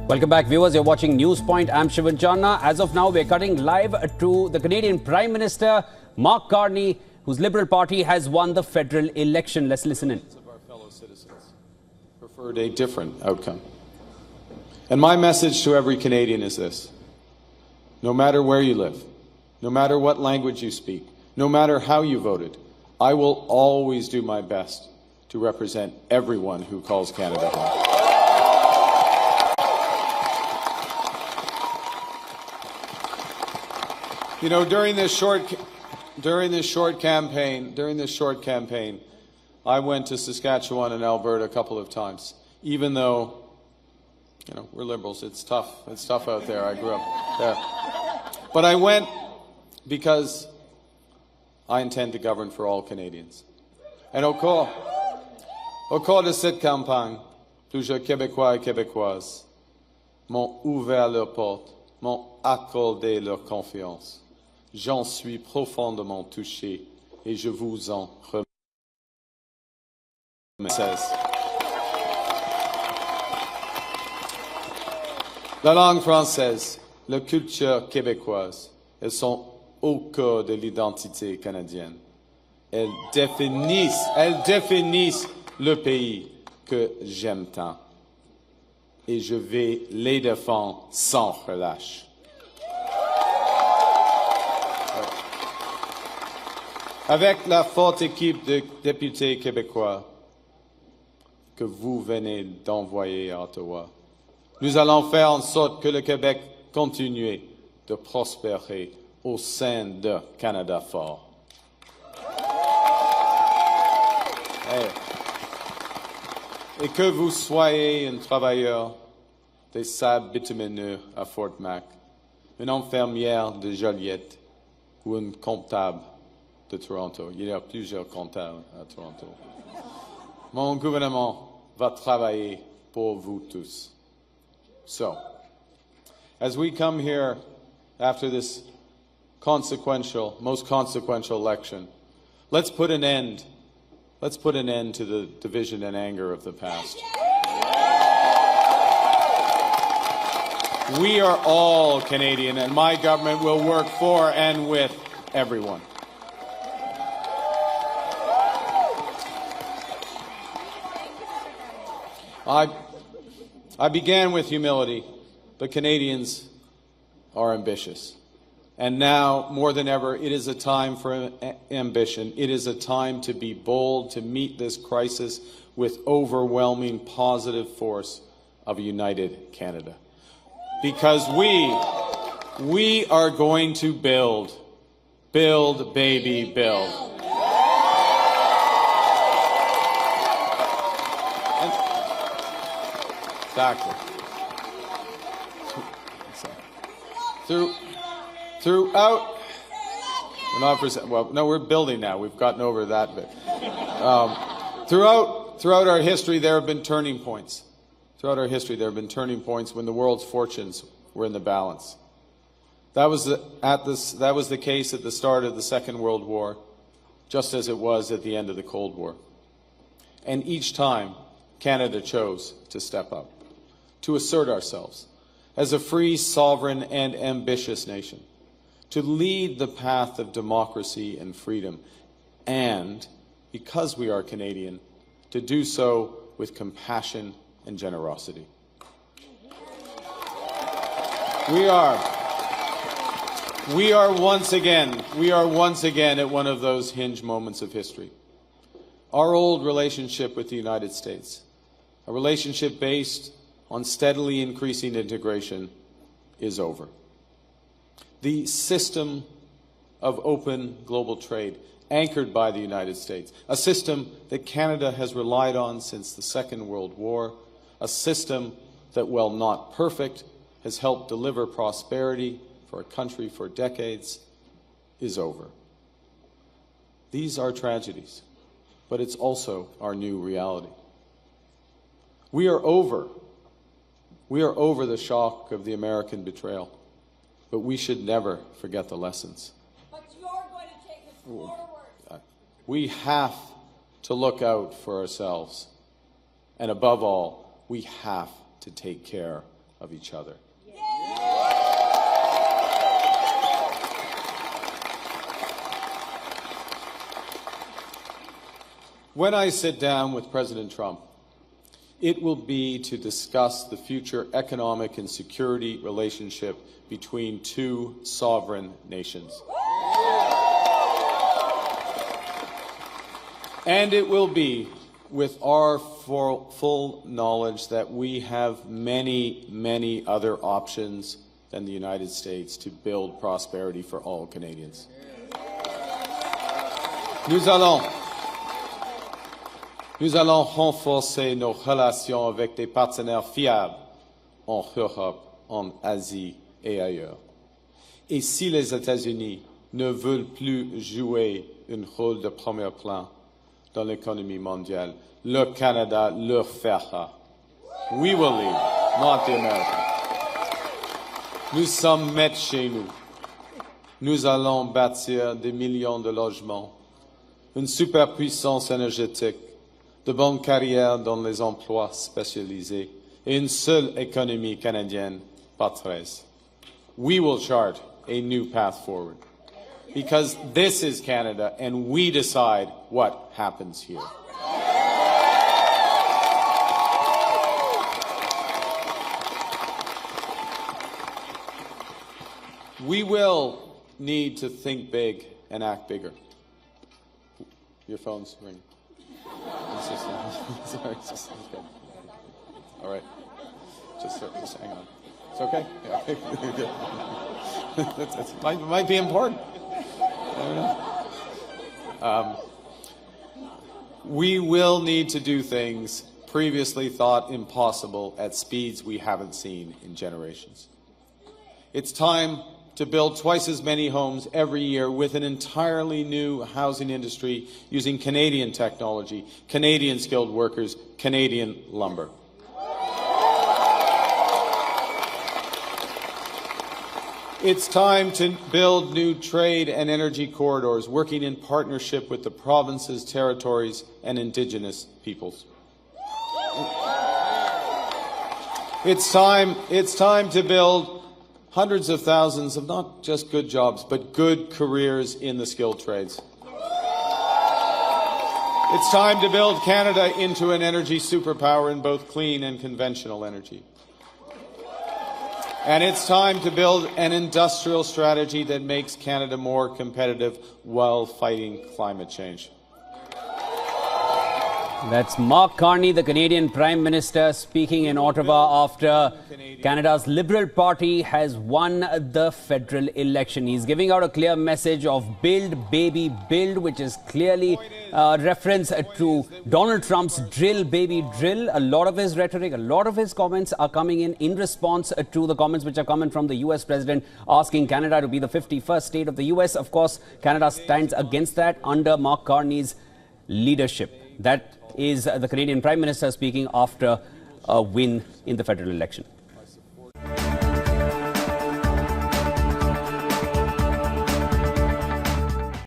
Welcome back, viewers. You're watching News Point. I'm Shivan Channa. As of now, we're cutting live to the Canadian Prime Minister, Mark Carney, whose Liberal Party has won the federal election. Let's listen in. Of our fellow citizens preferred a different outcome. And my message to every Canadian is this: no matter where you live, no matter what language you speak, no matter how you voted, I will always do my best to represent everyone who calls Canada home. You know, during this short campaign, I went to Saskatchewan and Alberta a couple of times. Even though, you know, we're Liberals, it's tough. It's tough out there. I grew up there. But I went because I intend to govern for all Canadians. And au cours de cette campagne, plusieurs Québécois et Québécoises m'ont ouvert leurs portes, m'ont accordé leur confiance. J'en suis profondément touché et je vous en remercie. La langue française, la culture québécoise, elles sont au cœur de l'identité canadienne. Elles définissent le pays que j'aime tant. Et je vais les défendre sans relâche. Avec la forte équipe de députés québécois que vous venez d'envoyer à Ottawa, nous allons faire en sorte que le Québec continue de prospérer au sein de Canada fort. Et que vous soyez un travailleur des sables bitumineux à Fort Mac, une infirmière de Joliette ou un comptable de Toronto. Il y a plusieurs comptables à Toronto. Mon gouvernement va travailler pour vous tous. So, as we come here after this most consequential election, let's put an end to the division and anger of the past. We are all Canadian, and my government will work for and with everyone. I began with humility, but Canadians are ambitious. And now, more than ever, it is a time for ambition. It is a time to be bold, to meet this crisis with overwhelming positive force of a united Canada. Because we are going to build, baby, build. Exactly. Throughout, we're building now. We've gotten over that bit. Throughout our history, there have been turning points. Throughout our history, there have been turning points when the world's fortunes were in the balance. That was the case at the start of the Second World War, just as it was at the end of the Cold War. And each time, Canada chose to step up, to assert ourselves as a free, sovereign, and ambitious nation, to lead the path of democracy and freedom, and, because we are Canadian, to do so with compassion and generosity. We are once again at one of those hinge moments of history. Our old relationship with the United States, a relationship based on steadily increasing integration, is over. The system of open global trade, anchored by the United States, a system that Canada has relied on since the Second World War, a system that, while not perfect, has helped deliver prosperity for a country for decades, is over. These are tragedies, but it's also our new reality. We are over the shock of the American betrayal, but we should never forget the lessons. But you're going to take us forward. We have to look out for ourselves, and above all, we have to take care of each other. When I sit down with President Trump, it will be to discuss the future economic and security relationship between two sovereign nations. And it will be with our full knowledge that we have many, many other options than the United States to build prosperity for all Canadians. Nous allons renforcer nos relations avec des partenaires fiables en Europe, en Asie et ailleurs. Et si les États-Unis ne veulent plus jouer un rôle de premier plan dans l'économie mondiale, le Canada le fera. We will lead, not the Americans. Nous sommes maîtres chez nous. Nous allons bâtir des millions de logements, une superpuissance énergétique, de bonnes carrières dans les emplois spécialisés et une seule économie canadienne par 13. We will chart a new path forward because this is Canada and we decide what happens here. We will need to think big and act bigger. Your phone's ringing. Sorry, just okay. All right. Just hang on. It's okay? Yeah, okay. It might be important. I don't know. We will need to do things previously thought impossible at speeds we haven't seen in generations. It's time to build twice as many homes every year with an entirely new housing industry using Canadian technology, Canadian skilled workers, Canadian lumber. It's time to build new trade and energy corridors, working in partnership with the provinces, territories, and Indigenous peoples. It's time to build hundreds of thousands of not just good jobs, but good careers in the skilled trades. It's time to build Canada into an energy superpower in both clean and conventional energy. And it's time to build an industrial strategy that makes Canada more competitive while fighting climate change. That's Mark Carney, the Canadian Prime Minister, speaking in Ottawa after Canada's Liberal Party has won the federal election. He's giving out a clear message of build, baby, build, which is clearly a reference to Donald Trump's drill, baby, drill. A lot of his rhetoric, a lot of his comments are coming in response to the comments which are coming from the US president asking Canada to be the 51st state of the US. Of course, Canada stands against that under Mark Carney's leadership. That is the Canadian Prime Minister speaking after a win in the federal election.